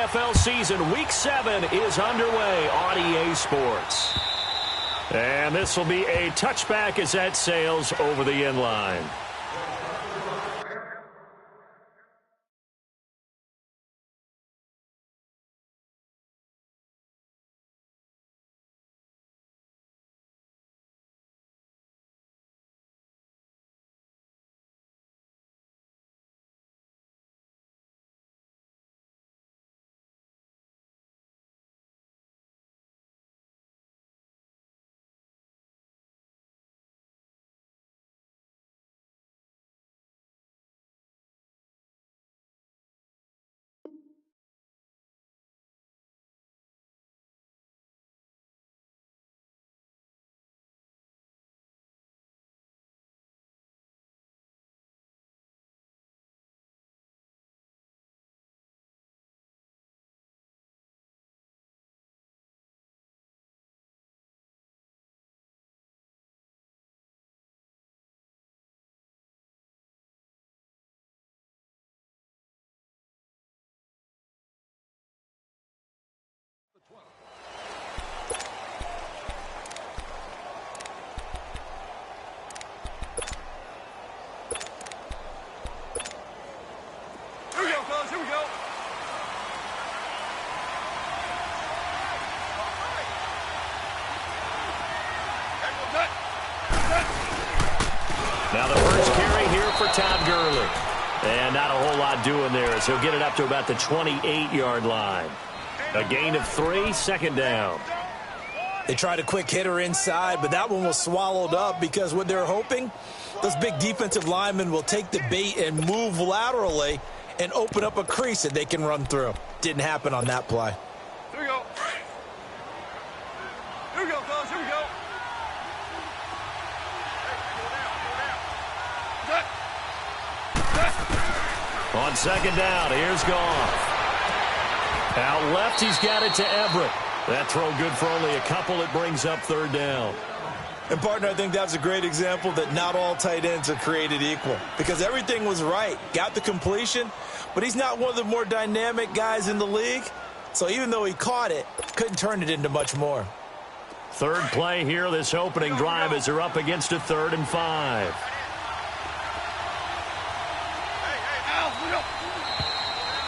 NFL season. Week 7 is underway on EA Sports. And this will be a touchback as that sails over the end line. Now the first carry here for Todd Gurley. And not a whole lot doing there as he'll get it up to about the 28-yard line. A gain of 3, second down. They tried a quick hitter inside, but that one was swallowed up because what they're hoping, those big defensive linemen will take the bait and move laterally and open up a crease that they can run through. Didn't happen on that play. Here we go. Here we go, fellas. Here we go. On second down, here's Goff. Out left, he's got it to Everett. That throw good for only a couple. It brings up third down. And, partner, I think that's a great example that not all tight ends are created equal because everything was right. Got the completion, but he's not one of the more dynamic guys in the league. So even though he caught it, couldn't turn it into much more. Third play here, this opening drive as they're up against a 3rd and 5.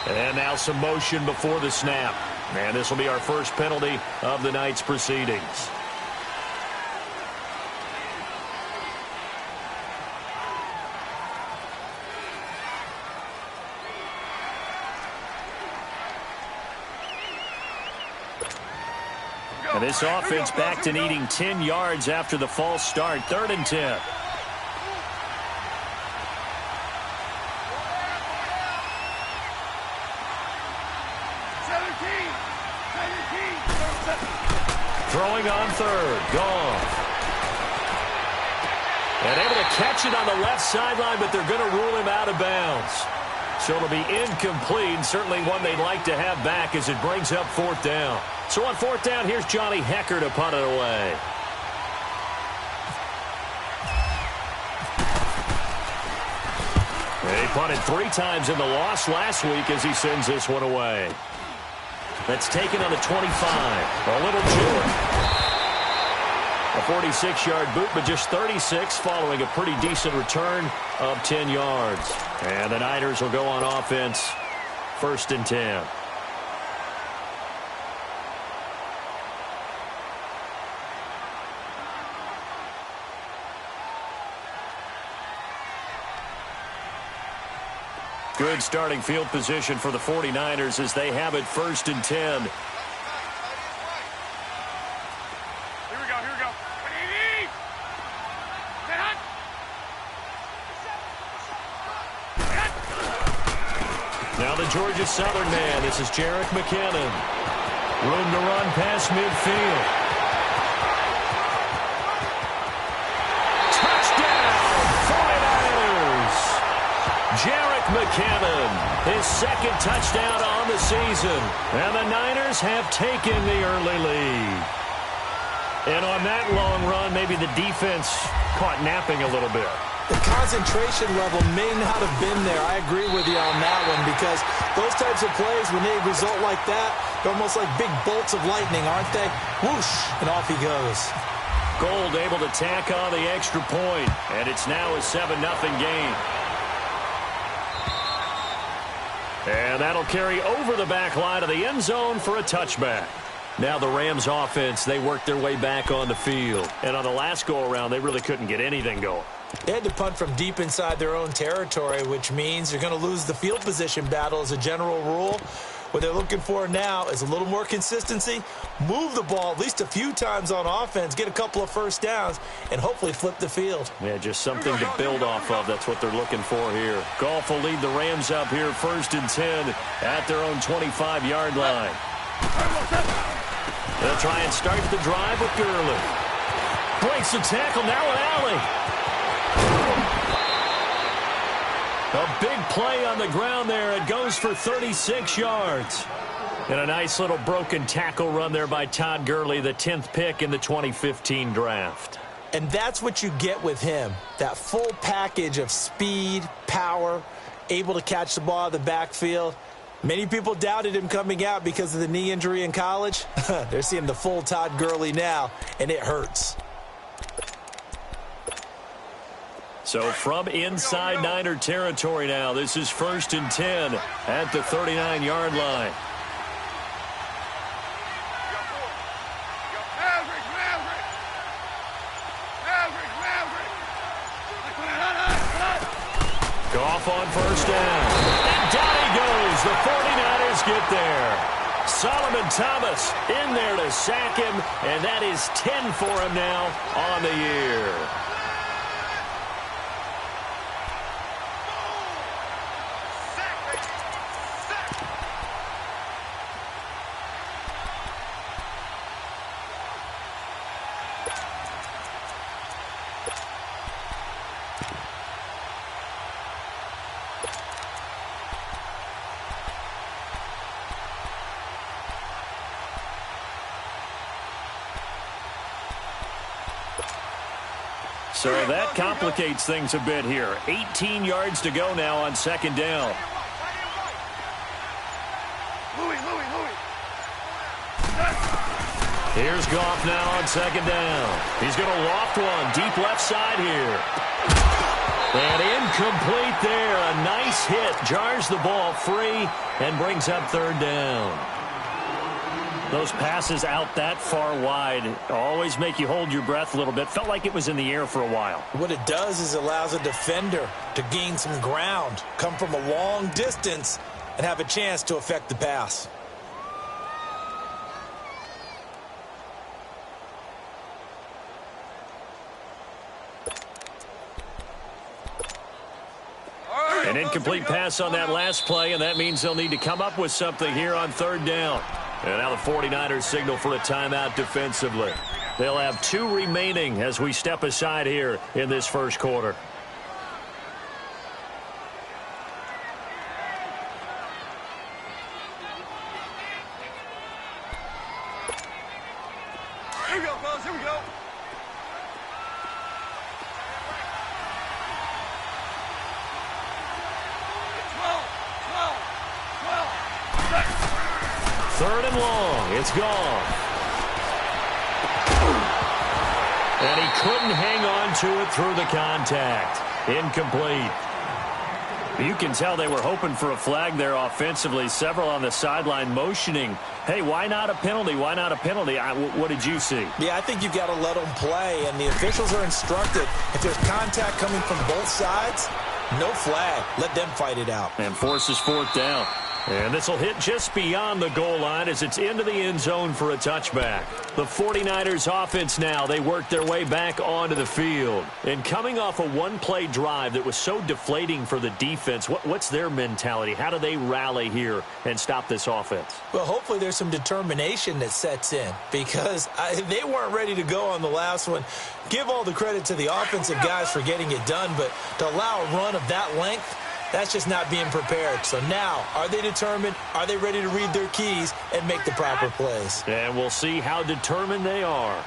And now some motion before the snap. And this will be our first penalty of the night's proceedings. And this offense back to needing 10 yards after the false start. 3rd and 10. Throwing on 3rd. Goff. And able to catch it on the left sideline, but they're going to rule him out of bounds. So it'll be incomplete, certainly one they'd like to have back as it brings up 4th down. So on 4th down, here's Johnny Hecker to punt it away. He punted 3 times in the loss last week as he sends this one away. That's taken on the 25. A little short. A 46-yard boot, but just 36 following a pretty decent return of 10 yards. And the Niners will go on offense, 1st and 10. Good starting field position for the 49ers as they have it 1st and 10. Here we go, here we go. Now the Georgia Southern man. This is Jerick McKinnon. Room to run past midfield. Touchdown, 49ers. Jerick McKinnon, his 2nd touchdown on the season. And the Niners have taken the early lead. And on that long run, maybe the defense caught napping a little bit. The concentration level may not have been there. I agree with you on that one because those types of plays, when they result like that, they're almost like big bolts of lightning, aren't they? Whoosh, and off he goes. Gold able to tack on the extra point, and it's now a 7-0 game. And that'll carry over the back line of the end zone for a touchback. Now the Rams offense, they worked their way back on the field. And on the last go-around, they really couldn't get anything going. They had to punt from deep inside their own territory, which means you're going to lose the field position battle as a general rule. What they're looking for now is a little more consistency, move the ball at least a few times on offense, get a couple of first downs, and hopefully flip the field. Yeah, just something to build off of. That's what they're looking for here. Goff will lead the Rams up here 1st and 10 at their own 25-yard line. They'll try and start the drive with Gurley. Breaks the tackle, now an alley. A big play on the ground there. It goes for 36 yards. And a nice little broken tackle run there by Todd Gurley, the 10th pick in the 2015 draft. And that's what you get with him, that full package of speed, power, able to catch the ball out of the backfield. Many people doubted him coming out because of the knee injury in college. They're seeing the full Todd Gurley now, and it hurts. So from inside Niner territory now, this is 1st and 10 at the 39-yard line. Goff on 1st down. And down he goes. The 49ers get there. Solomon Thomas in there to sack him, and that is 10 for him now on the year. So that complicates things a bit here. 18 yards to go now on 2nd down. Here's Goff now on 2nd down. He's going to loft one deep left side here. And incomplete there. A nice hit. Jars the ball free and brings up 3rd down. Those passes out that far wide always make you hold your breath a little bit. Felt like it was in the air for a while. What it does is it allows a defender to gain some ground, come from a long distance, and have a chance to affect the pass. An incomplete pass on that last play, and that means they'll need to come up with something here on 3rd down. And now the 49ers signal for a timeout defensively. They'll have 2 remaining as we step aside here in this 1st quarter. Here we go, fellas. Here we go. Third and long. It's gone. And he couldn't hang on to it through the contact. Incomplete. You can tell they were hoping for a flag there offensively. Several on the sideline motioning, hey, why not a penalty? Why not a penalty? What did you see? Yeah, I think you've got to let them play, and the officials are instructed. If there's contact coming from both sides, no flag. Let them fight it out. And forces 4th down. And this will hit just beyond the goal line as it's into the end zone for a touchback. The 49ers offense now, they work their way back onto the field. And coming off a one-play drive that was so deflating for the defense, what's their mentality? How do they rally here and stop this offense? Well, hopefully there's some determination that sets in because they weren't ready to go on the last one. Give all the credit to the offensive guys for getting it done, but to allow a run of that length, that's just not being prepared. So now, are they determined? Are they ready to read their keys and make the proper plays? And we'll see how determined they are.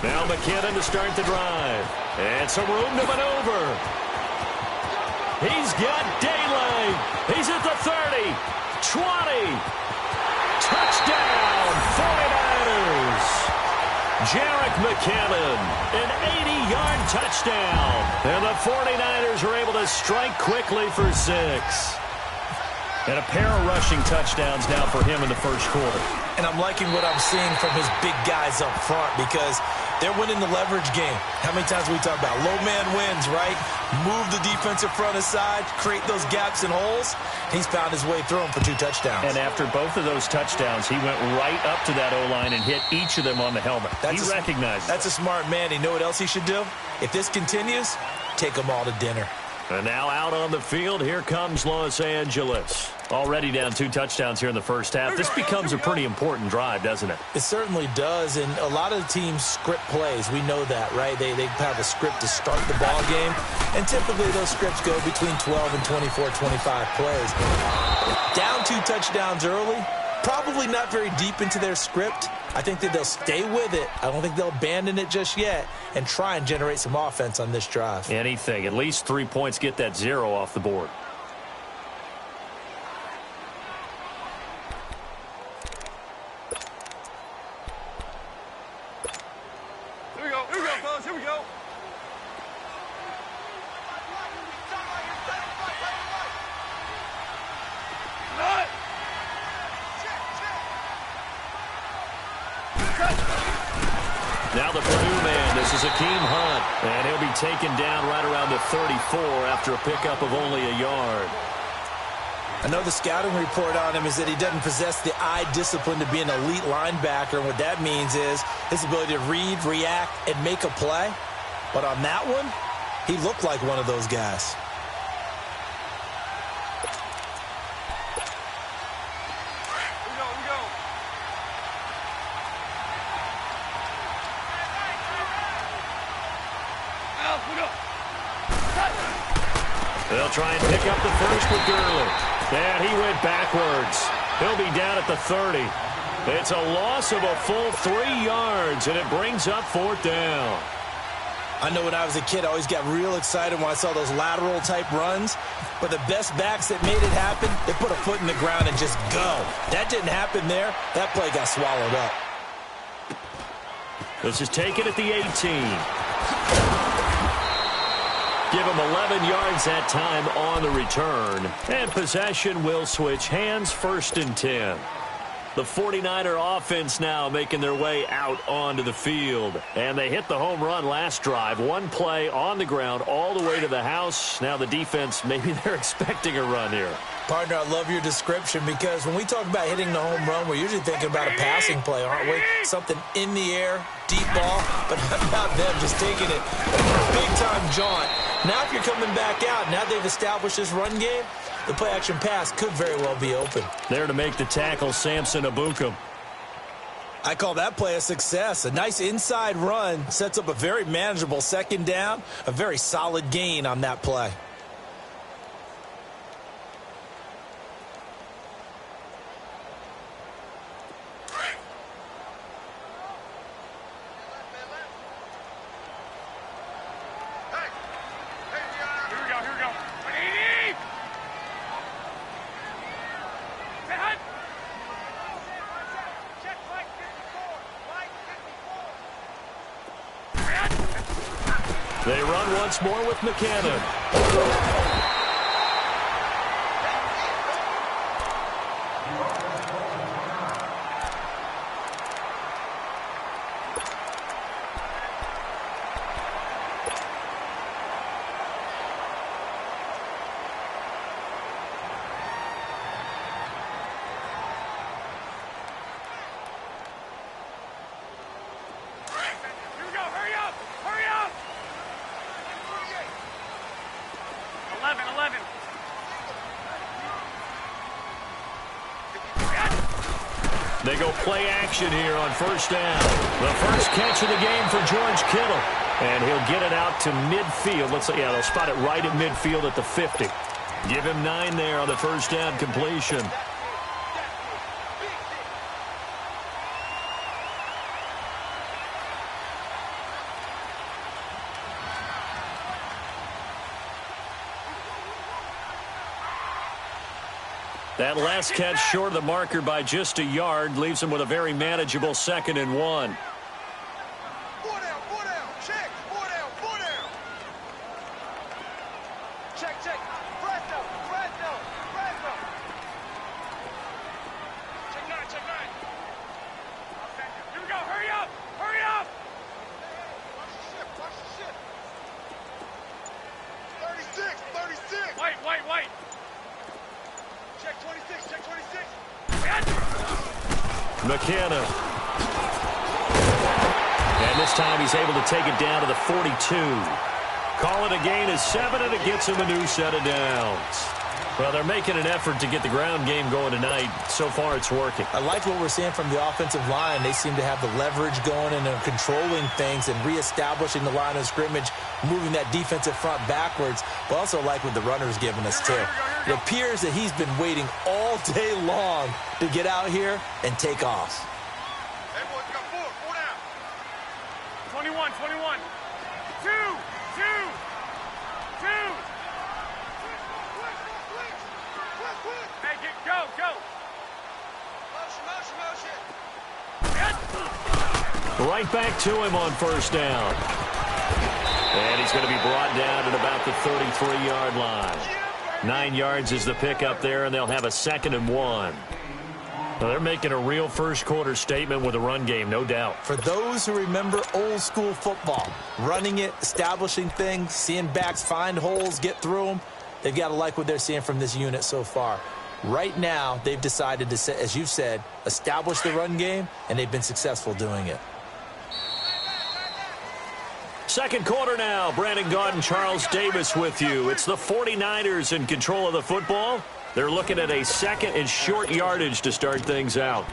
Now McKinnon to start the drive. And some room to maneuver. He's got daylight. He's at the 30, 20. Touchdown, 49ers. Jerick McKinnon, an 80-yard touchdown. And the 49ers are able to strike quickly for 6. And a pair of rushing touchdowns now for him in the first quarter. And I'm liking what I'm seeing from his big guys up front because they're winning the leverage game. How many times we talk about low man wins, right? Move the defensive front aside, create those gaps and holes. He's found his way through them for 2 touchdowns. And after both of those touchdowns, he went right up to that O-line and hit each of them on the helmet. He recognized it. That's a smart man. You know what else he should do? If this continues, take them all to dinner. And now out on the field, here comes Los Angeles. Already down 2 touchdowns here in the first half. This becomes a pretty important drive, doesn't it? It certainly does, and a lot of the teams script plays. We know that, right? They have a script to start the ball game, and typically those scripts go between 12 and 24, 25 plays. Down 2 touchdowns early, probably not very deep into their script. I think that they'll stay with it. I don't think they'll abandon it just yet and try and generate some offense on this drive. Anything. At least 3 points, get that 0 off the board. Here we go, fellas. Here we go. Now the Purdue man, this is Akeem Hunt, and he'll be taken down right around the 34 after a pickup of only a yard. I know the scouting report on him is that he doesn't possess the eye discipline to be an elite linebacker. And what that means is his ability to read, react, and make a play. But on that one, he looked like one of those guys. They'll try and pick up the first with Gurley. And he went backwards. He'll be down at the 30. It's a loss of a full 3 yards, and it brings up 4th down. I know when I was a kid, I always got real excited when I saw those lateral-type runs. But the best backs that made it happen, they put a foot in the ground and just go. That didn't happen there. That play got swallowed up. This is taken at the 18. Give him 11 yards that time on the return. And possession will switch hands, 1st and 10. The 49er offense now making their way out onto the field. And they hit the home run last drive. 1 play on the ground all the way to the house. Now the defense, maybe they're expecting a run here. Partner, I love your description because when we talk about hitting the home run, we're usually thinking about a passing play, aren't we? Something in the air, deep ball, but how about them just taking it big-time jaunt. Now if you're coming back out, now they've established this run game, the play-action pass could very well be open. There to make the tackle, Samson Abukum. I call that play a success. A nice inside run sets up a very manageable 2nd down, a very solid gain on that play. They run once more with McKinnon. They go play action here on 1st down. The first catch of the game for George Kittle. And he'll get it out to midfield. They'll spot it right at midfield at the 50. Give him 9 there on the 1st down completion. That last catch short of the marker by just a yard leaves him with a very manageable 2nd and 1. Four down, check, four down. Check, Fresno. Check nine. Here we go, hurry up! Watch the ship. 36. Wait. Check 26. McKenna. And this time he's able to take it down to the 42. Call it a gain of 7, and it gets him a new set of downs. Well, they're making an effort to get the ground game going tonight. So far, it's working. I like what we're seeing from the offensive line. They seem to have the leverage going and are controlling things and reestablishing the line of scrimmage, moving that defensive front backwards, but also like what the runner's giving us, too. It appears that he's been waiting all day long to get out here and take off. Hey, boys, got four down. 21. Two. Hey, go. Motion. Right back to him on first down. And he's going to be brought down at about the 33-yard line. 9 yards is the pickup there, and they'll have a 2nd and 1. Well, they're making a real first-quarter statement with a run game, no doubt. For those who remember old-school football, running it, establishing things, seeing backs find holes, get through them, they've got to like what they're seeing from this unit so far. Right now, they've decided to, as you've said, establish the run game, and they've been successful doing it. Second quarter now. Brandon Gaudin and Charles Davis with you. It's the 49ers in control of the football. They're looking at a 2nd and short yardage to start things out.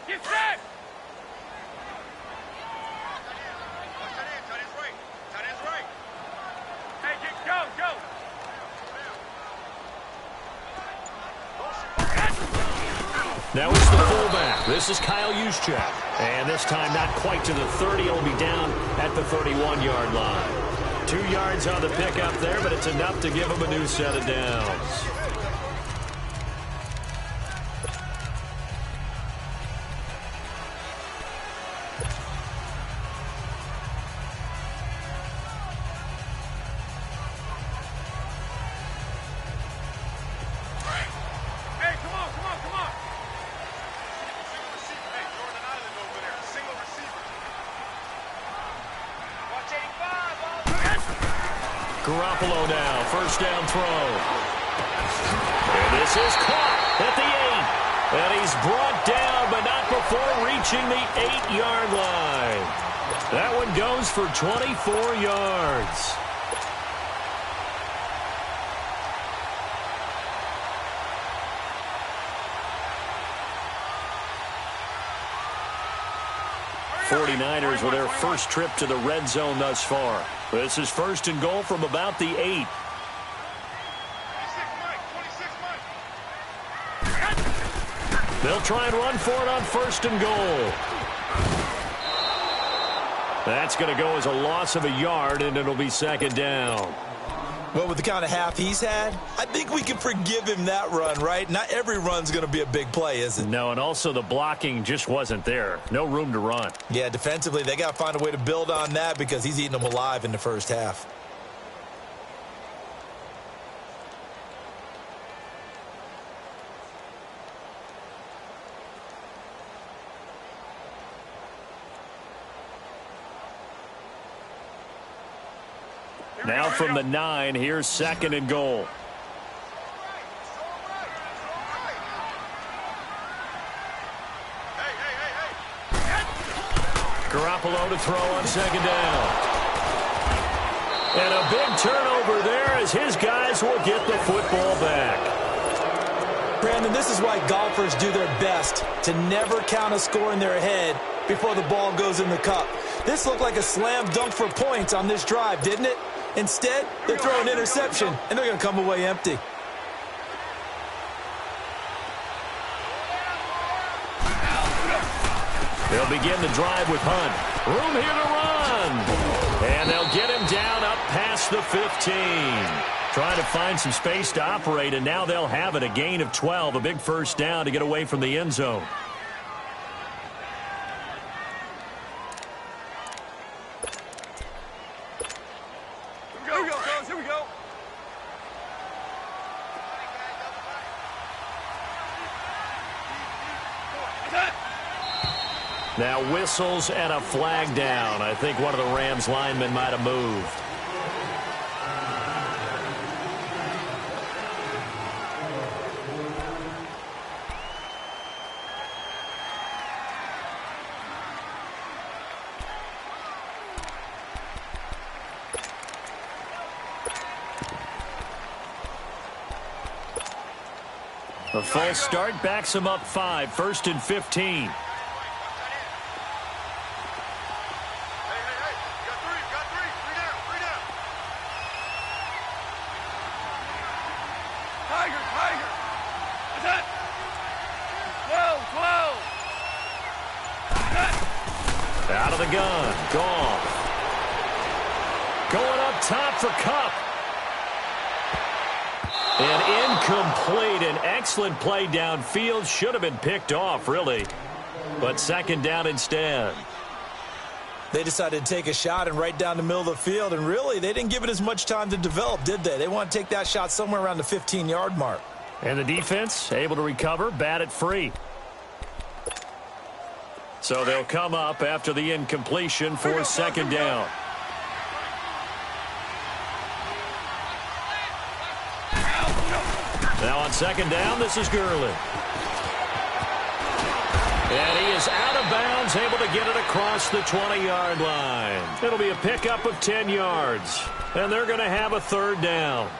Get set! Tight end's right. Hey, go! Now it's the fullback. This is Kyle Juszczyk. And this time not quite to the 30. He'll be down at the 31-yard line. 2 yards on the pickup there, but it's enough to give him a new set of downs. Garoppolo now, first down throw. And this is caught at the 8. And he's brought down, but not before reaching the 8-yard line. That one goes for 24 yards. '49ers with their first trip to the red zone thus far. This is first and goal from about the 8. They'll try and run for it on first and goal. That's going to go as a loss of a yard, and it'll be 2nd down. Well, with the kind of half he's had, I think we can forgive him that run, right? Not every run's going to be a big play, is it? No, and also the blocking just wasn't there. No room to run. Yeah, defensively, they got to find a way to build on that because he's eating them alive in the first half. Now from the 9, here's 2nd and goal. Garoppolo to throw on 2nd down. And a big turnover there as his guys will get the football back. Brandon, this is why golfers do their best to never count a score in their head before the ball goes in the cup. This looked like a slam dunk for points on this drive, didn't it? Instead, they throw an interception, and they're going to come away empty. They'll begin the drive with Hunt. Room here to run. And they'll get him down up past the 15. Trying to find some space to operate, and now they'll have it. A gain of 12, a big first down to get away from the end zone. Here we go, fellas. Here we go. Now whistles and a flag down. I think one of the Rams linemen might have moved. A false start backs him up 5, 1st and 15. Out of the gun. Goff. Going up top for Kupp. And incomplete. An excellent play downfield. Should have been picked off, really. But second down instead. They decided to take a shot and right down the middle of the field. And really, they didn't give it as much time to develop, did they? They want to take that shot somewhere around the 15-yard mark. And the defense able to recover, bat it free. So they'll come up after the incompletion for second down. Now on second down, this is Gurley. And he is out of bounds, able to get it across the 20-yard line. It'll be a pickup of 10 yards. And they're going to have a third down.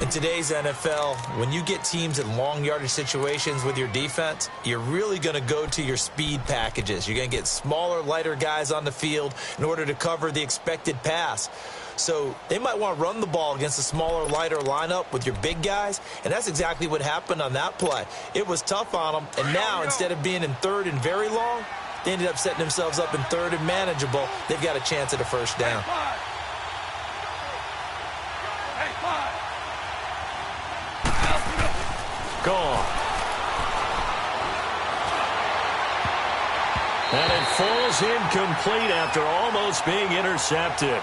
In today's NFL, when you get teams in long yardage situations with your defense, you're really going to go to your speed packages. You're going to get smaller, lighter guys on the field in order to cover the expected pass. So they might want to run the ball against a smaller, lighter lineup with your big guys, and that's exactly what happened on that play. It was tough on them, and now instead of being in third and very long, they ended up setting themselves up in third and manageable. They've got a chance at a first down. Gone. And it falls incomplete after almost being intercepted.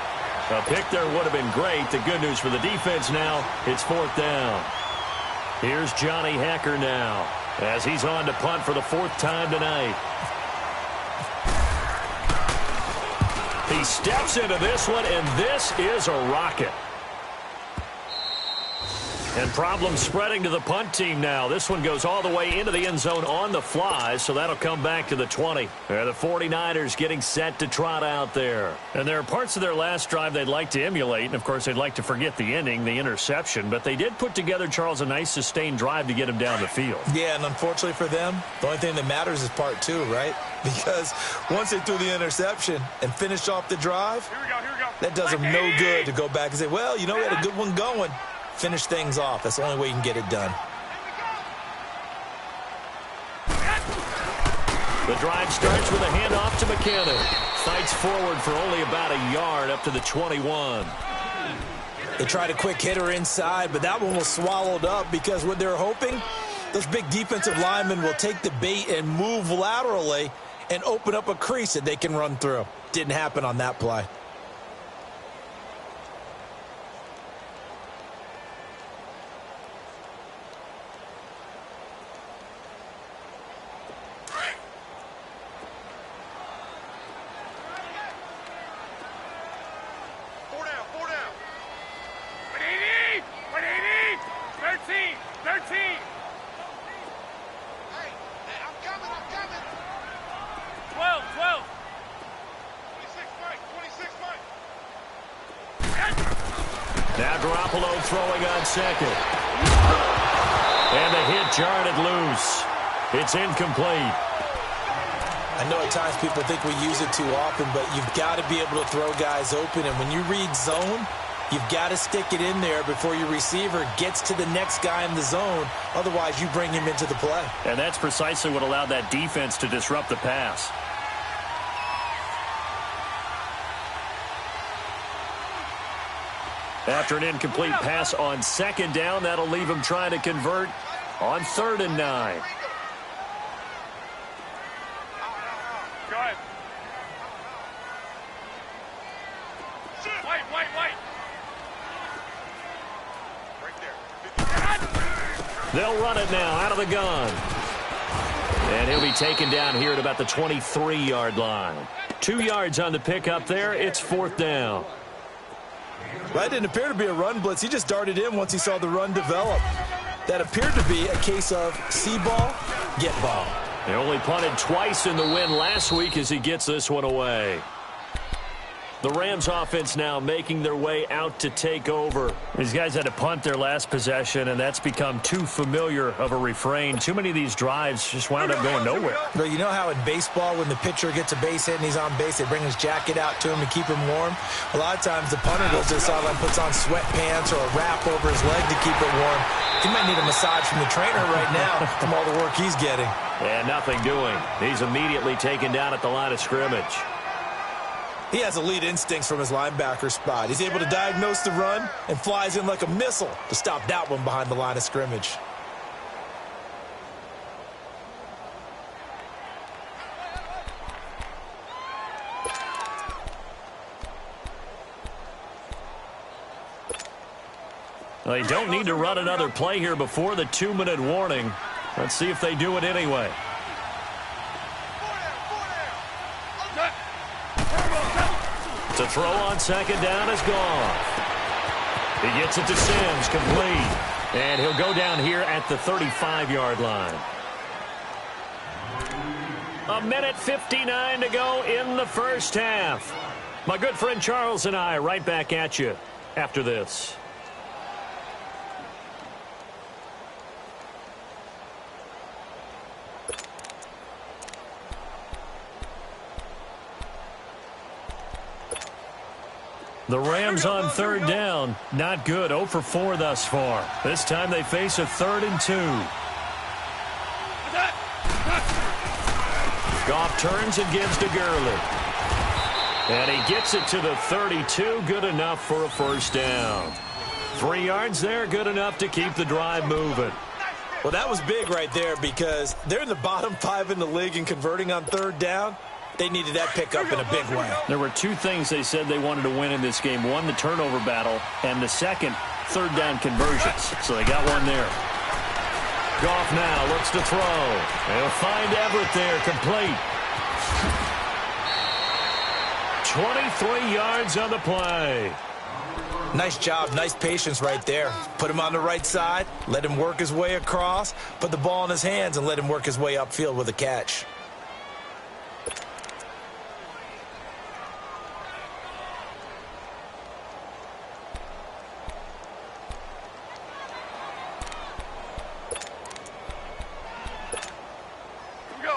A pick there would have been great. The good news for the defense now, it's fourth down. Here's Johnny Hecker now as he's on to punt for the 4th time tonight. He steps into this one, and this is a rocket. And problems spreading to the punt team now. This one goes all the way into the end zone on the fly, so that'll come back to the 20. The 49ers getting set to trot out there. And there are parts of their last drive they'd like to emulate, and of course they'd like to forget the ending, the interception, but they did put together, Charles, a nice sustained drive to get him down the field. Yeah, and unfortunately for them, the only thing that matters is part 2, right? Because once they threw the interception and finished off the drive, Here we go. that does them no good to go back and say, well, you know, we had a good one going. Finish things off. That's the only way you can get it done. The drive starts with a handoff to McKinnon. Fights forward for only about a yard up to the 21. They tried a quick hitter inside, but that one was swallowed up because what they're hoping, those big defensive linemen will take the bait and move laterally and open up a crease that they can run through. Didn't happen on that play. Throwing on second. And the hit jarred it loose. It's incomplete. I know at times people think we use it too often, but you've got to be able to throw guys open. And when you read zone, you've got to stick it in there before your receiver gets to the next guy in the zone. Otherwise, you bring him into the play. And that's precisely what allowed that defense to disrupt the pass. After an incomplete pass on second down, that'll leave him trying to convert on 3rd and 9. Go ahead. Wait. Right there. They'll run it now out of the gun. And he'll be taken down here at about the 23-yard line. 2 yards on the pickup there. It's 4th down. That didn't appear to be a run blitz. He just darted in once he saw the run develop. That appeared to be a case of see ball, get ball. They only punted twice in the win last week as he gets this one away. The Rams offense now making their way out to take over. These guys had to punt their last possession, and that's become too familiar of a refrain. Too many of these drives just wound up going nowhere. But you know how in baseball, when the pitcher gets a base hit and he's on base, they bring his jacket out to him to keep him warm? A lot of times the punter goes to the sideline, puts on sweatpants or a wrap over his leg to keep it warm. He might need a massage from the trainer right now from all the work he's getting. And nothing doing. He's immediately taken down at the line of scrimmage. He has elite instincts from his linebacker spot. He's able to diagnose the run and flies in like a missile to stop that one behind the line of scrimmage. Well, they don't need to run another play here before the 2-minute warning. Let's see if they do it anyway. To throw on second down is gone. He gets it to Sims, complete. And he'll go down here at the 35-yard line. 1:59 to go in the first half. My good friend Charles and I right back at you after this. The Rams on 3rd down. Not good. 0 for 4 thus far. This time they face a 3rd and 2. Goff turns and gives to Gurley. And he gets it to the 32. Good enough for a first down. 3 yards there. Good enough to keep the drive moving. Well, that was big right there because they're in the bottom 5 in the league in converting on 3rd down. They needed that pickup in a big way. There were 2 things they said they wanted to win in this game. One, the turnover battle, and the second, 3rd down conversions. So they got one there. Goff now looks to throw. They'll find Everett there, complete. 23 yards on the play. Nice job, nice patience right there. Put him on the right side, let him work his way across, put the ball in his hands, and let him work his way upfield with a catch.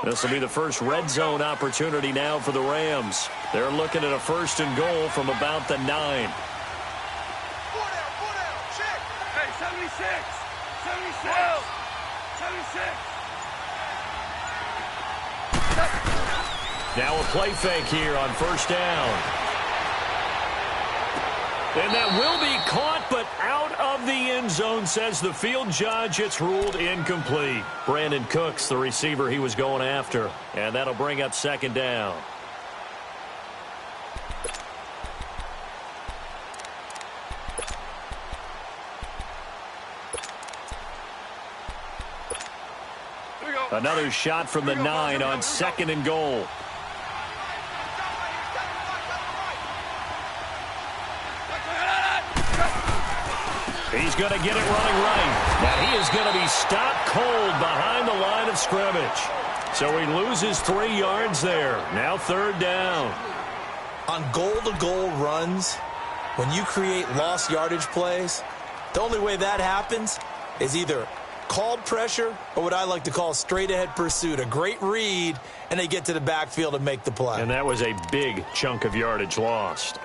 This will be the first red zone opportunity now for the Rams. They're looking at a 1st and goal from about the 9. 4 down, check. Hey, 76, 76, 76. Now a play fake here on 1st down. And that will be caught, but out of the end zone, says the field judge. It's ruled incomplete. Brandon Cooks, the receiver he was going after. And that'll bring up 2nd down. Another shot from the 9 on 2nd and goal. He's going to get it running right. Now he is going to be stopped cold behind the line of scrimmage. So he loses 3 yards there. Now 3rd down. On goal-to-goal runs, when you create lost yardage plays, the only way that happens is either called pressure or what I like to call straight-ahead pursuit. A great read, and they get to the backfield and make the play. And that was a big chunk of yardage lost.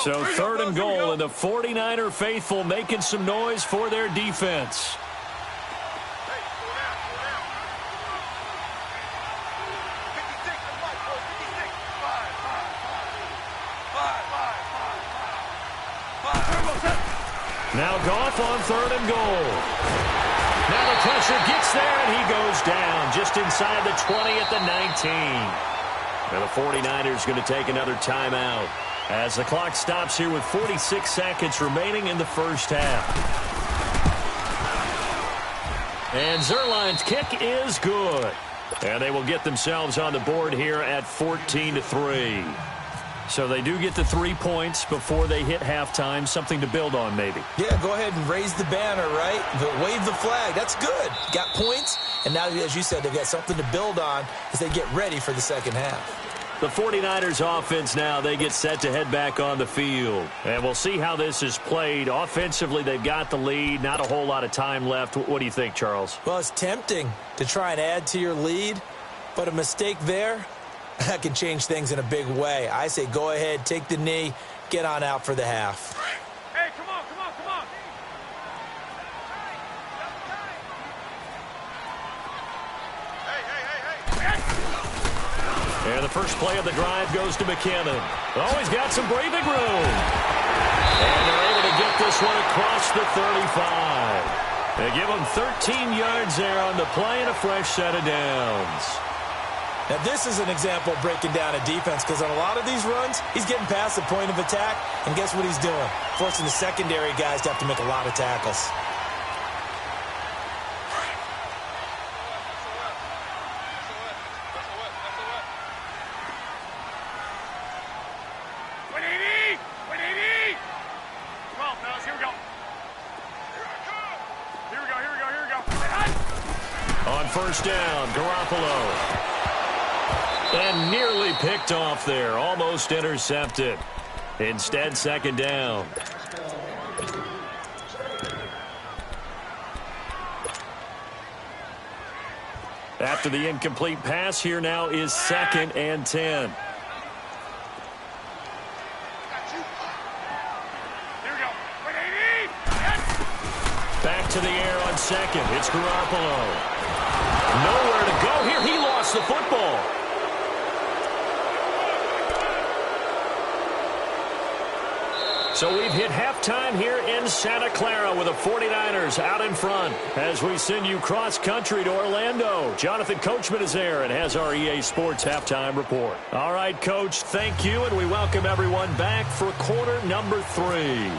So 3rd and goal, and the 49er faithful making some noise for their defense. Now Goff on 3rd and goal. Now the pressure gets there, and he goes down just inside the 20 at the 19. And the 49ers going to take another timeout as the clock stops here with 46 seconds remaining in the first half. And Zerline's kick is good. And they will get themselves on the board here at 14-3. So they do get the 3 points before they hit halftime. Something to build on, maybe. Yeah, go ahead and raise the banner, right? But wave the flag. That's good. Got points, and now, as you said, they've got something to build on as they get ready for the second half. The 49ers offense now, they get set to head back on the field. And we'll see how this is played. Offensively, they've got the lead. Not a whole lot of time left. What do you think, Charles? Well, it's tempting to try and add to your lead, but a mistake there, that can change things in a big way. I say go ahead, take the knee, get on out for the half. Hey, come on, come on, come on. Hey. And the first play of the drive goes to McKinnon. Oh, he's got some breathing room. And they're able to get this one across the 35. They give him 13 yards there on the play and a fresh set of downs. Now, this is an example of breaking down a defense because on a lot of these runs, he's getting past the point of attack, and guess what he's doing? Forcing the secondary guys to have to make a lot of tackles. On first down, Garoppolo. And nearly picked off there. Almost intercepted. Instead, second down. After the incomplete pass, here now is 2nd and 10. Back to the air on 2nd. It's Garoppolo. Nowhere to go here. He lost the football. So we've hit halftime here in Santa Clara with the 49ers out in front as we send you cross-country to Orlando. Jonathan Coachman is there and has our EA Sports halftime report. All right, Coach, thank you, and we welcome everyone back for quarter number 3.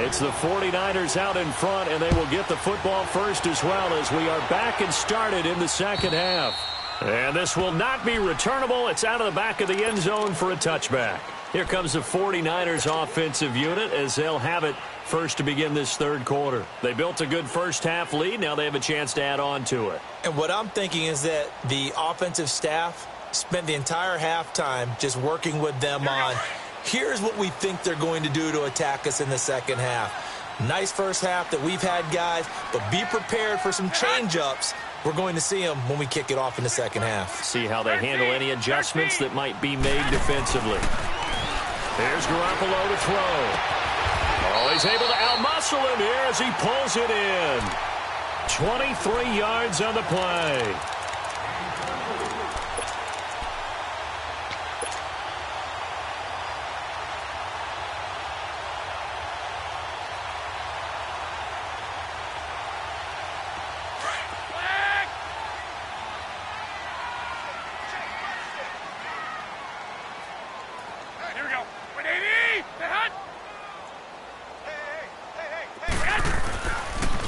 It's the 49ers out in front, and they will get the football first as well as we are back and started in the second half. And this will not be returnable. It's out of the back of the end zone for a touchback. Here comes the 49ers offensive unit as they'll have it first to begin this third quarter. They built a good first half lead. Now they have a chance to add on to it. And what I'm thinking is that the offensive staff spent the entire halftime just working with them on here's what we think they're going to do to attack us in the second half. Nice first half that we've had, guys, but be prepared for some change-ups. We're going to see them when we kick it off in the second half. See how they handle any adjustments that might be made defensively. Here's Garoppolo to throw. Oh, he's able to outmuscle him here as he pulls it in. 23 yards on the play.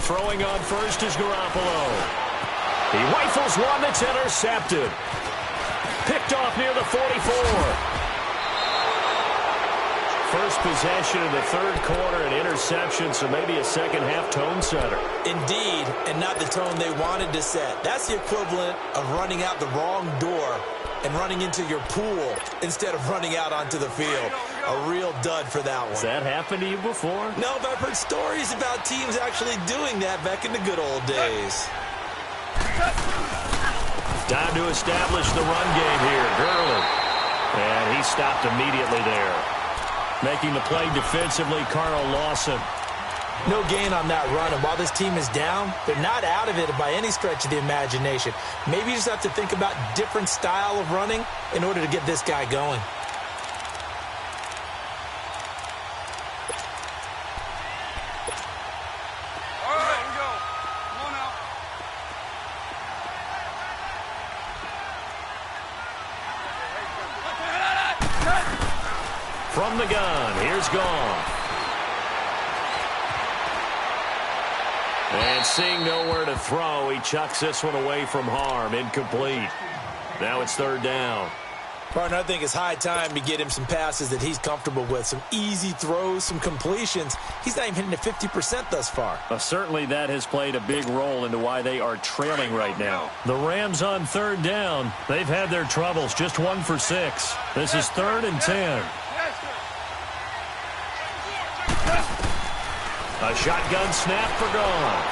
Throwing on first is Garoppolo. He rifles one that's intercepted. Picked off near the 44. First possession in the third quarter, an interception, so maybe a second half tone setter. Indeed, and not the tone they wanted to set. That's the equivalent of running out the wrong door and running into your pool instead of running out onto the field. A real dud for that one. Has that happened to you before? No, but I've heard stories about teams actually doing that back in the good old days. Time to establish the run game here. Gurley. And he stopped immediately there. Making the play defensively, Carl Lawson. No gain on that run, and while this team is down, they're not out of it by any stretch of the imagination. Maybe you just have to think about different style of running in order to get this guy going. All right, we go. Come on out. From the gun, here's Goff. And seeing nowhere to throw, he chucks this one away from harm. Incomplete. Now it's third down. Partner, I think it's high time to get him some passes that he's comfortable with. Some easy throws, some completions. He's not even hitting at 50% thus far. Certainly that has played a big role into why they are trailing right now. The Rams on third down. They've had their troubles. Just 1 for 6. This is 3rd and 10. A shotgun snap for Goff.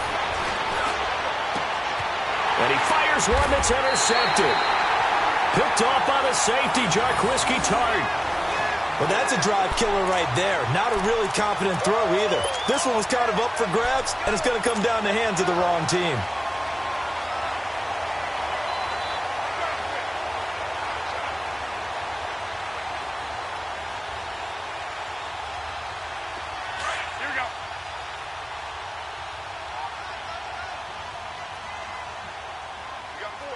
And he fires one that's intercepted. Picked off by the safety, Jarquiski Tart. Well, that's a drive killer right there. Not a really confident throw either. This one was kind of up for grabs, and it's going to come down the hands of the wrong team. Here we go. You got 4.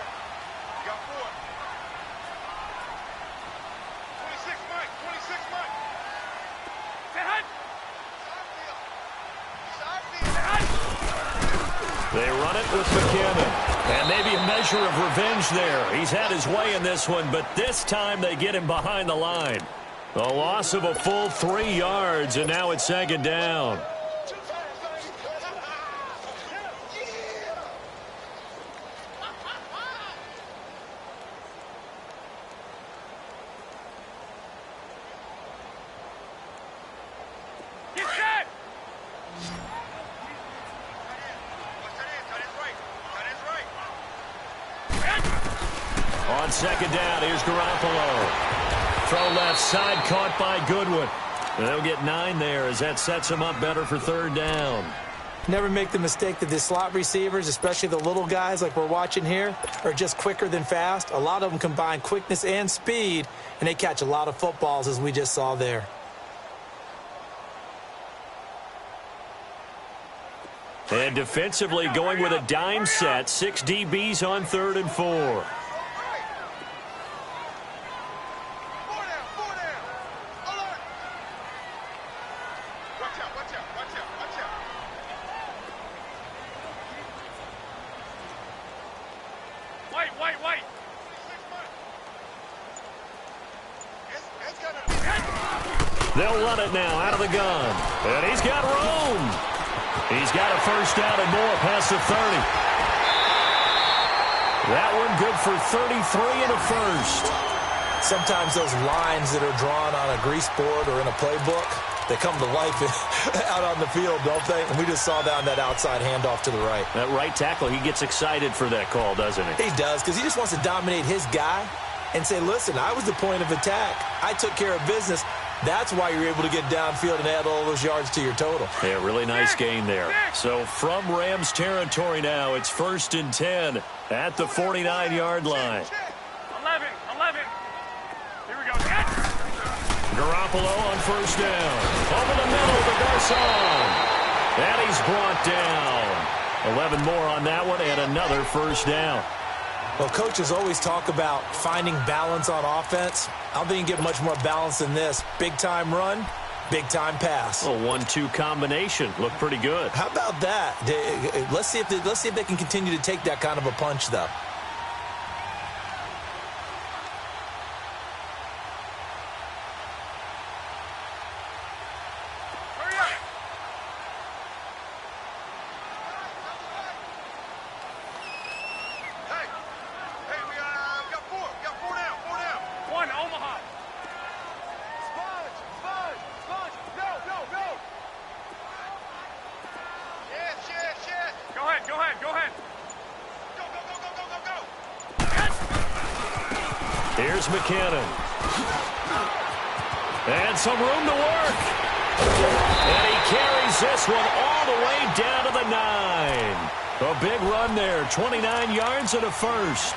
You got 4. 26, Mike. 26, Mike. Say hi. They run it with McKinnon. And maybe a measure of revenge there. He's had his way in this one, but this time they get him behind the line. A loss of a full 3 yards, and now it's 2nd down. Get set. On 2nd down, here's Garoppolo. Throw left side, caught by Goodwin. And they'll get 9 there as that sets them up better for 3rd down. Never make the mistake that the slot receivers, especially the little guys like we're watching here, are just quicker than fast. A lot of them combine quickness and speed, and they catch a lot of footballs, as we just saw there. And defensively going with a dime set. 6 DBs on 3rd and 4. Wait. They'll run it now out of the gun. And he's got room. He's got a 1st down and more past the 30. That one good for 33 and a 1st. Sometimes those lines that are drawn on a grease board or in a playbook, they come to life out on the field, don't they? And we just saw that on that outside handoff to the right. That right tackle, he gets excited for that call, doesn't he? He does, because he just wants to dominate his guy and say, listen, I was the point of attack. I took care of business. That's why you're able to get downfield and add all those yards to your total. Yeah, really nice gain there. So from Rams territory now, it's 1st and 10 at the 49-yard line. 11. Here we go. Garoppolo on 1st down. Over the middle to Garcon. And he's brought down. 11 more on that one and another 1st down. Well, coaches always talk about finding balance on offense. I don't think you can get much more balance than this. Big-time run, big-time pass. A 1-2 combination. Looked pretty good. How about that? Let's see if they can continue to take that kind of a punch, though. Hurry up. Hey, we got 4. We got 4 down. 1, Omaha. Sponge. Here's McKinnon. And some room to work. And he carries this one all the way down to the 9. A big run there, 29 yards and a first.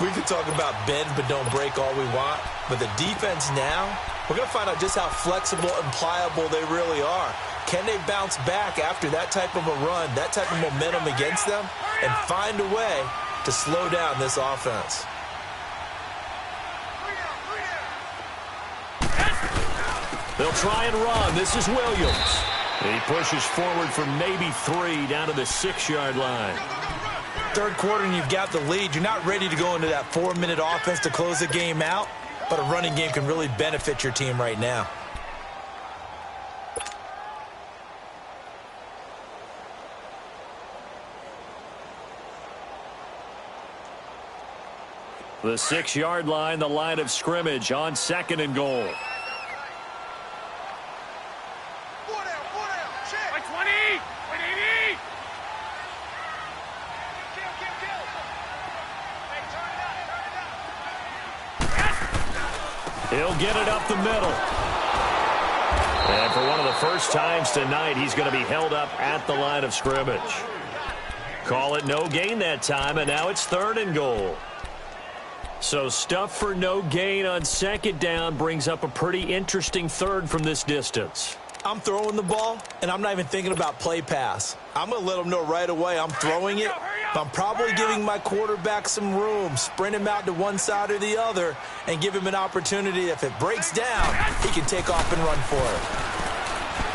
We can talk about bend but don't break all we want, but the defense now, we're going to find out just how flexible and pliable they really are. Can they bounce back after that type of a run, that type of momentum against them, and find a way to slow down this offense? They'll try and run. This is Williams. He pushes forward for maybe 3 down to the 6-yard line. Third quarter and you've got the lead. You're not ready to go into that 4-minute offense to close the game out, but a running game can really benefit your team right now. The 6-yard line, the line of scrimmage on 2nd and goal. He'll get it up the middle. And for one of the first times tonight, he's going to be held up at the line of scrimmage. Call it no gain that time, and now it's 3rd and goal. So stuff for no gain on 2nd down brings up a pretty interesting 3rd from this distance. I'm throwing the ball, and I'm not even thinking about play pass. I'm going to let them know right away I'm throwing it, but I'm probably giving my quarterback some room, sprint him out to one side or the other, and give him an opportunity. If it breaks down, he can take off and run for it.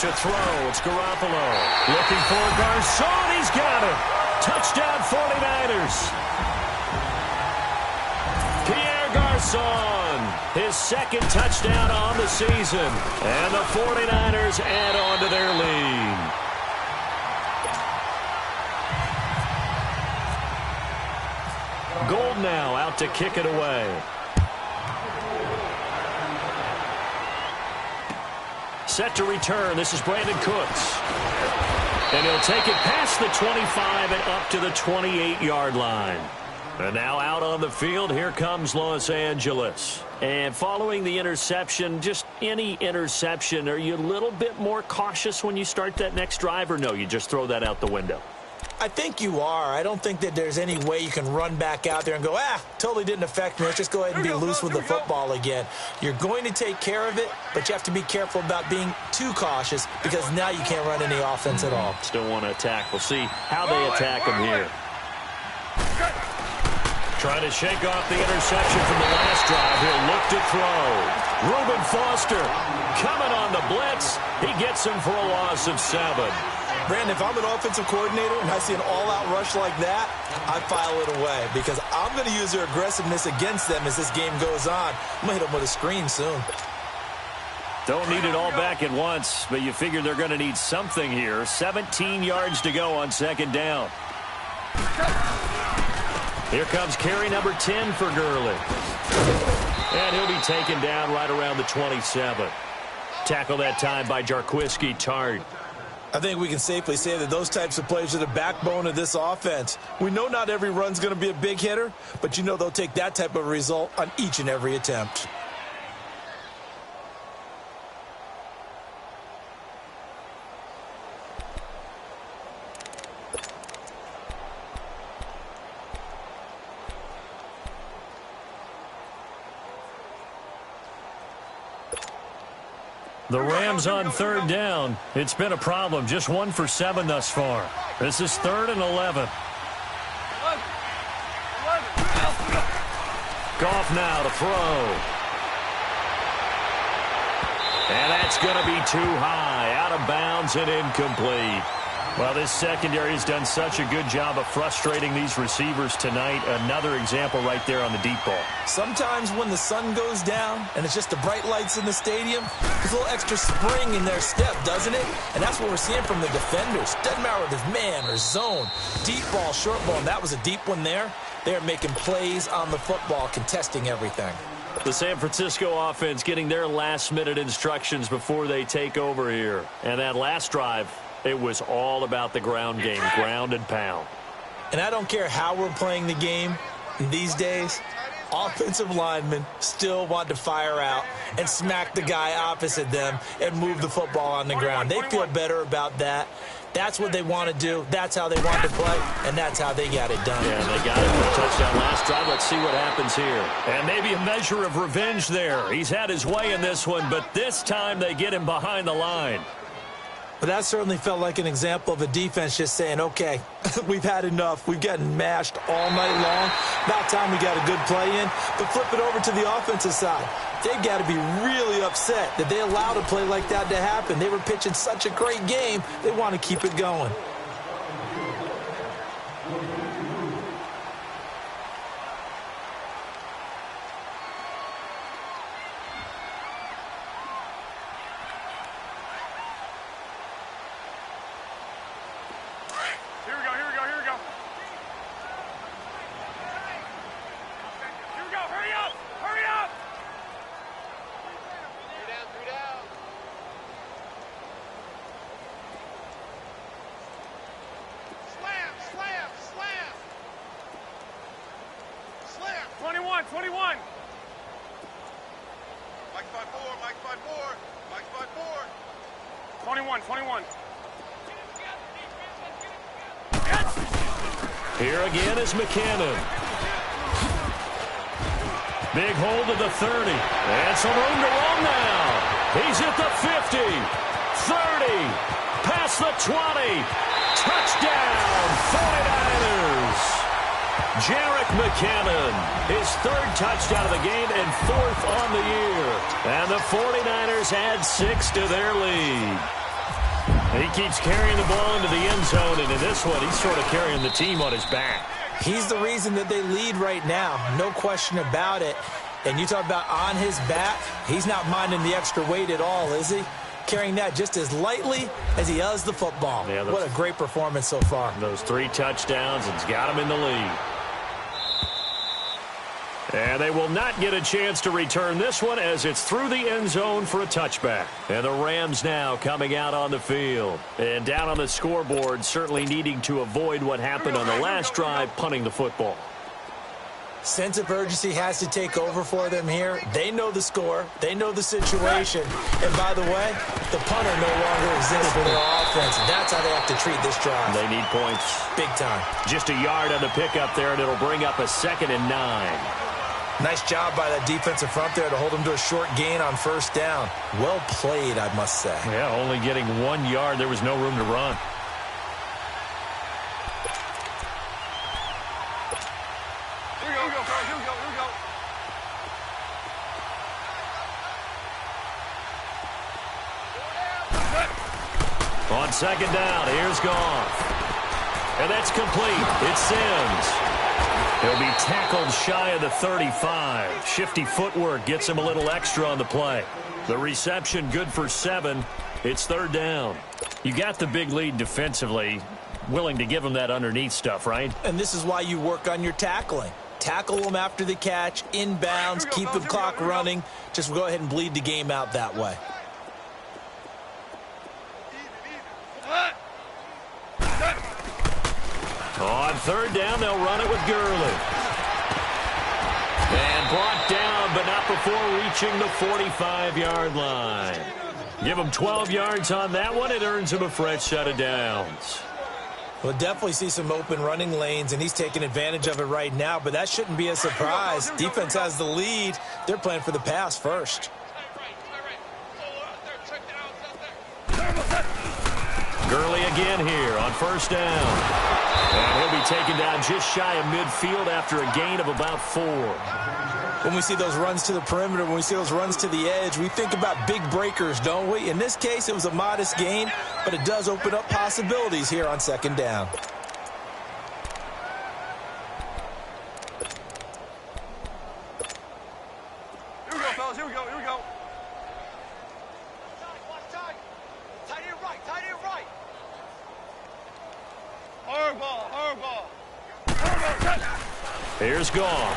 To throw, it's Garoppolo. Looking for Garcon, he's got it. Touchdown 49ers. Pierre Garcon, his 2nd touchdown on the season. And the 49ers add on to their lead. Gold now out to kick it away. Set to return. This is Brandon Cooks. And he'll take it past the 25 and up to the 28-yard line. And now out on the field, here comes Los Angeles. And following the interception, just any interception, are you a little bit more cautious when you start that next drive, or no, you just throw that out the window? I think you are. I don't think that there's any way you can run back out there and go, totally didn't affect me. Let's just go ahead and be loose with the football again. You're going to take care of it, but you have to be careful about being too cautious because now you can't run any offense at all. Still want to attack. We'll see how they attack him here. Trying to shake off the interception from the last drive. He'll look to throw. Reuben Foster coming on the blitz. He gets him for a loss of 7. Brandon, if I'm an offensive coordinator and I see an all-out rush like that, I file it away because I'm going to use their aggressiveness against them as this game goes on. I'm going to hit them with a screen soon. Don't need it all back at once, but you figure they're going to need something here. 17 yards to go on 2nd down. Here comes carry number 10 for Gurley. And he'll be taken down right around the 27. Tackle that time by Jarquiski Tart. I think we can safely say that those types of plays are the backbone of this offense. We know not every run's going to be a big hitter, but you know they'll take that type of result on each and every attempt. The Rams on 3rd down. It's been a problem. Just 1 for 7 thus far. This is 3rd and 11. Goff now to throw. And that's going to be too high. Out of bounds and incomplete. Well, this secondary has done such a good job of frustrating these receivers tonight. Another example right there on the deep ball. Sometimes when the sun goes down and it's just the bright lights in the stadium, there's a little extra spring in their step, doesn't it? And that's what we're seeing from the defenders. Doesn't matter if it's man or zone. Deep ball, short ball, and that was a deep one there. They're making plays on the football, contesting everything. The San Francisco offense getting their last-minute instructions before they take over here. And that last drive, it was all about the ground game, ground and pound. And I don't care how we're playing the game these days, offensive linemen still want to fire out and smack the guy opposite them and move the football on the ground. They feel better about that. That's what they want to do. That's how they want to play, and that's how they got it done. Yeah, they got it for a touchdown last drive. Let's see what happens here. And maybe a measure of revenge there. He's had his way in this one, but this time they get him behind the line. But that certainly felt like an example of a defense just saying, okay, we've had enough. We've gotten mashed all night long. About time we got a good play in. But flip it over to the offensive side. They've got to be really upset that they allowed a play like that to happen. They were pitching such a great game. They want to keep it going. Here again is McKinnon. Big hold of the 30. And some room to run now. He's at the 50. 30. Past the 20. Touchdown, 49ers. Jarek McKinnon, his third touchdown of the game and fourth on the year. And the 49ers add 6 to their lead. He keeps carrying the ball into the end zone, and in this one, he's sort of carrying the team on his back. He's the reason that they lead right now, no question about it. And you talk about on his back, he's not minding the extra weight at all, is he? Carrying that just as lightly as he does the football. Yeah, what a great performance so far. Those 3 touchdowns, and he's got him in the lead. And they will not get a chance to return this one as it's through the end zone for a touchback. And the Rams now coming out on the field. And down on the scoreboard, certainly needing to avoid what happened on the last drive, punting the football. Sense of urgency has to take over for them here. They know the score. They know the situation. And by the way, the punter no longer exists for their offense. That's how they have to treat this drive. They need points. Big time. Just a yard on the pickup there, and it'll bring up a 2nd and 9. Nice job by that defensive front there to hold them to a short gain on first down. Well played, I must say. Yeah, only getting 1 yard. There was no room to run. Here we go. On 2nd down, here's Goff. And that's complete. It's Sims. He'll be tackled shy of the 35. Shifty footwork gets him a little extra on the play. The reception good for 7. It's 3rd down. You got the big lead defensively. Willing to give him that underneath stuff, right? And this is why you work on your tackling. Tackle them after the catch, inbounds, keep the clock running. Just go ahead and bleed the game out that way. On 3rd down, they'll run it with Gurley. And brought down, but not before reaching the 45-yard line. Give him 12 yards on that one. It earns him a fresh set of downs. We'll definitely see some open running lanes, and he's taking advantage of it right now, but that shouldn't be a surprise. Defense has the lead. They're playing for the pass first. Gurley again here on 1st down. And he'll be taken down just shy of midfield after a gain of about 4. When we see those runs to the perimeter, when we see those runs to the edge, we think about big breakers, don't we? In this case, it was a modest gain, but it does open up possibilities here on 2nd down. Here we go, fellas. Here we go. Hard ball. Here's Goff.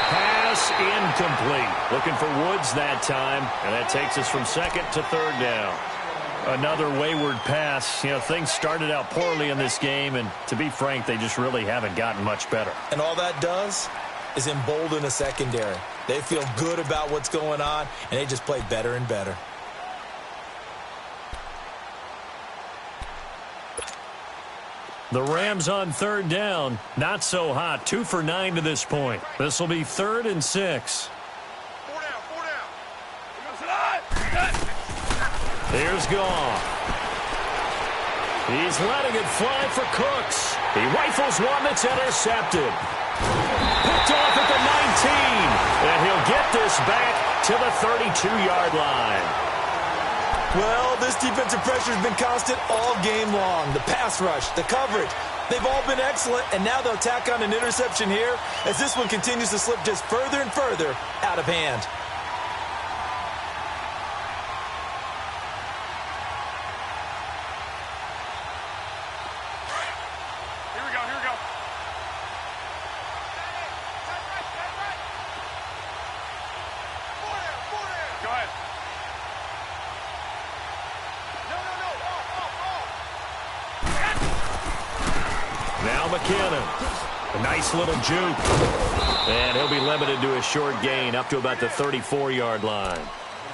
Pass incomplete. Looking for Woods that time, and that takes us from 2nd to 3rd down. Another wayward pass. You know, things started out poorly in this game, and to be frank, they just really haven't gotten much better. And all that does, is embolden a secondary. They feel good about what's going on, and they just play better and better. The Rams on third down. Not so hot. 2 for 9 to this point. This will be 3rd and 6. 4 down, 4 down. Here's Goff. He's letting it fly for Cooks. He rifles one that's intercepted. Picked off at the 19. And he'll get this back to the 32-yard line. Well, this defensive pressure has been constant all game long. The pass rush, the coverage, they've all been excellent, and now they'll tack on an interception here as this one continues to slip just further and further out of hand. Here we go, here we go. Four down. Go ahead. Now McKinnon. A nice little juke. And he'll be limited to a short gain up to about the 34-yard line.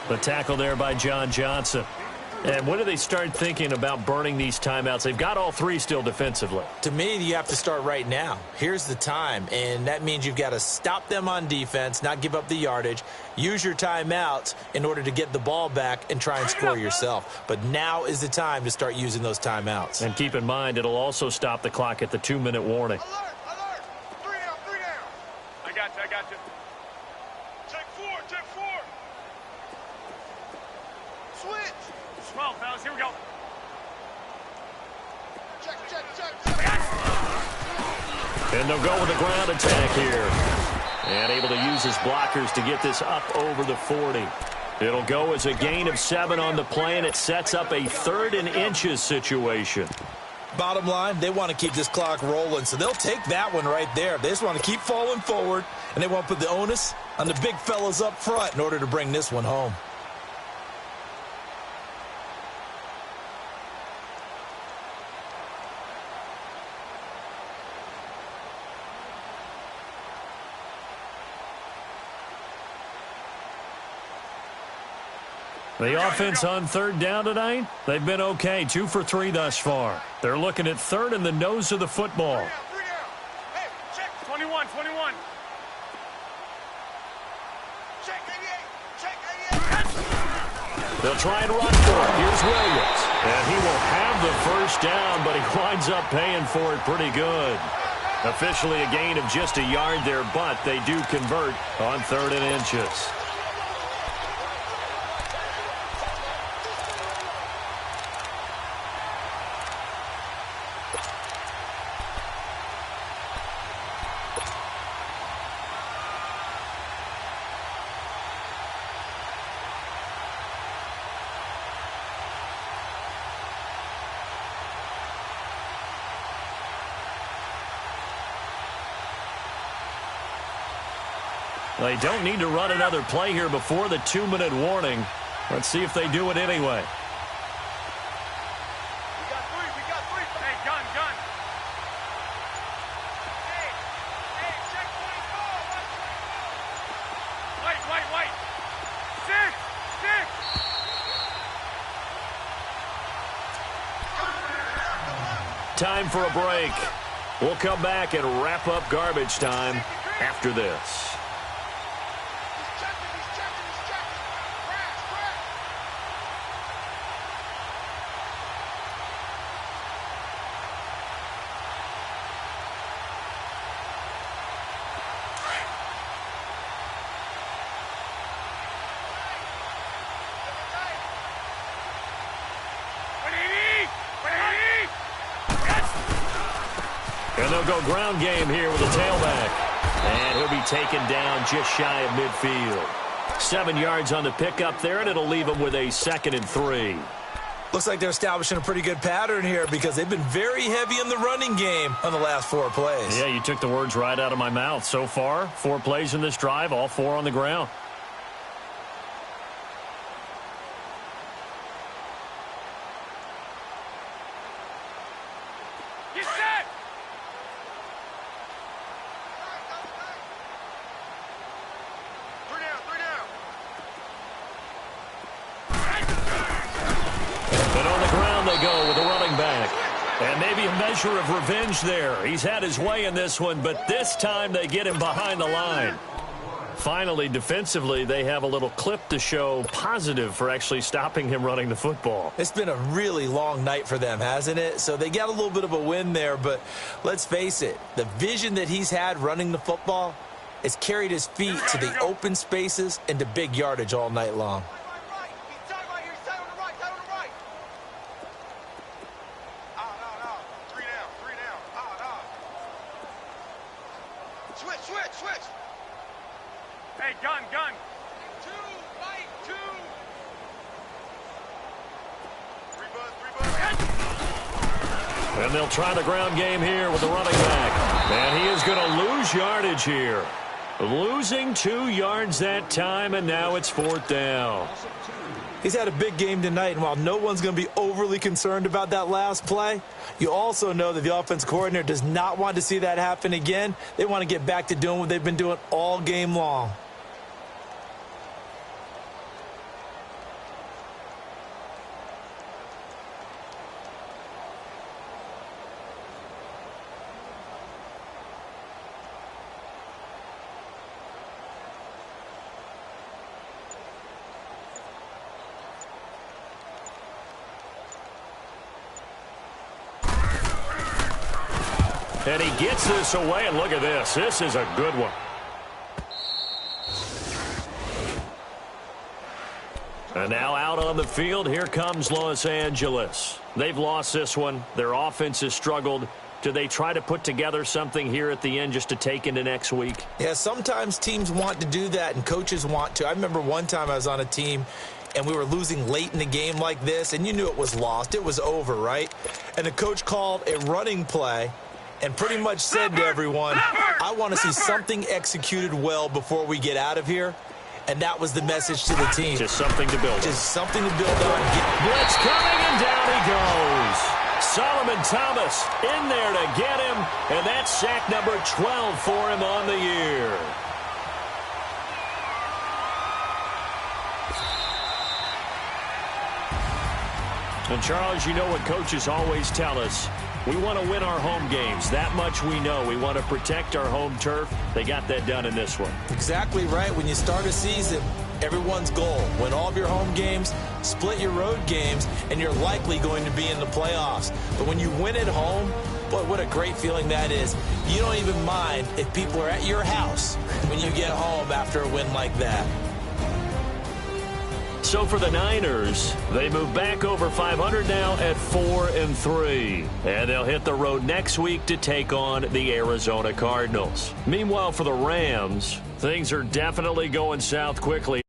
The tackle there by John Johnson. And when do they start thinking about burning these timeouts? They've got all 3 still defensively. To me, you have to start right now. Here's the time, and that means you've got to stop them on defense, not give up the yardage, use your timeouts in order to get the ball back and try and score yourself. But now is the time to start using those timeouts. And keep in mind, it'll also stop the clock at the 2-minute warning. Alert, alert. 3 down, 3 down. I got you. Check 4. Switch. 12, fellas, here we go. Check. And they'll go with a ground attack here. And able to use his blockers to get this up over the 40. It'll go as a gain of 7 on the play, and it sets up a 3rd and inches situation. Bottom line, they want to keep this clock rolling, so they'll take that one right there. They just want to keep falling forward, and they want to put the onus on the big fellas up front in order to bring this one home. The offense on third down tonight, they've been okay. 2 for 3 thus far. They're looking at 3rd in the nose of the football. 3 down. Hey, check. 21. Check 88. They'll try and run for it. Here's Williams. And he will have the first down, but he winds up paying for it pretty good. Officially a gain of just a yard there, but they do convert on 3rd and inches. They don't need to run another play here before the 2-minute warning. Let's see if they do it anyway. We got three. Hey, gun. Hey, check 24. Wait. 6. Time for a break. We'll come back and wrap up garbage time after this. And they'll go ground game here with a tailback. And he'll be taken down just shy of midfield. 7 yards on the pickup there, and it'll leave him with a 2nd and 3. Looks like they're establishing a pretty good pattern here because they've been very heavy in the running game on the last 4 plays. Yeah, you took the words right out of my mouth. So far, 4 plays in this drive, all 4 on the ground. Get set. And maybe a measure of revenge there. He's had his way in this one, but this time they get him behind the line. Finally, defensively, they have a little clip to show positive for actually stopping him running the football. It's been a really long night for them, hasn't it? So they got a little bit of a win there, but let's face it, the vision that he's had running the football has carried his feet to the open spaces and to big yardage all night long. Switch. Hey, gun. Two. Three buzz. And they'll try the ground game here with the running back. And he is going to lose yardage here. Losing 2 yards that time, and now it's 4th down. He's had a big game tonight, and while no one's going to be overly concerned about that last play, you also know that the offense coordinator does not want to see that happen again. They want to get back to doing what they've been doing all game long. And he gets this away, and look at this. This is a good one. And now out on the field, here comes Los Angeles. They've lost this one. Their offense has struggled. Do they try to put together something here at the end just to take into next week? Yeah, sometimes teams want to do that, and coaches want to. I remember one time I was on a team, and we were losing late in the game like this, and you knew it was lost. It was over, right? And the coach called a running play and pretty much said to everyone, I want to see something executed well before we get out of here. And that was the message to the team. Just something to build on. Just something to build on. Blitz coming, and down he goes. Solomon Thomas in there to get him, and that's sack number 12 for him on the year. And, Charles, you know what coaches always tell us. We want to win our home games. That much we know. We want to protect our home turf. They got that done in this one. Exactly right. When you start a season, everyone's goal, win all of your home games, split your road games, and you're likely going to be in the playoffs. But when you win at home, boy, what a great feeling that is. You don't even mind if people are at your house when you get home after a win like that. So for the Niners, they move back over 500 now at 4-3. And they'll hit the road next week to take on the Arizona Cardinals. Meanwhile, for the Rams, things are definitely going south quickly.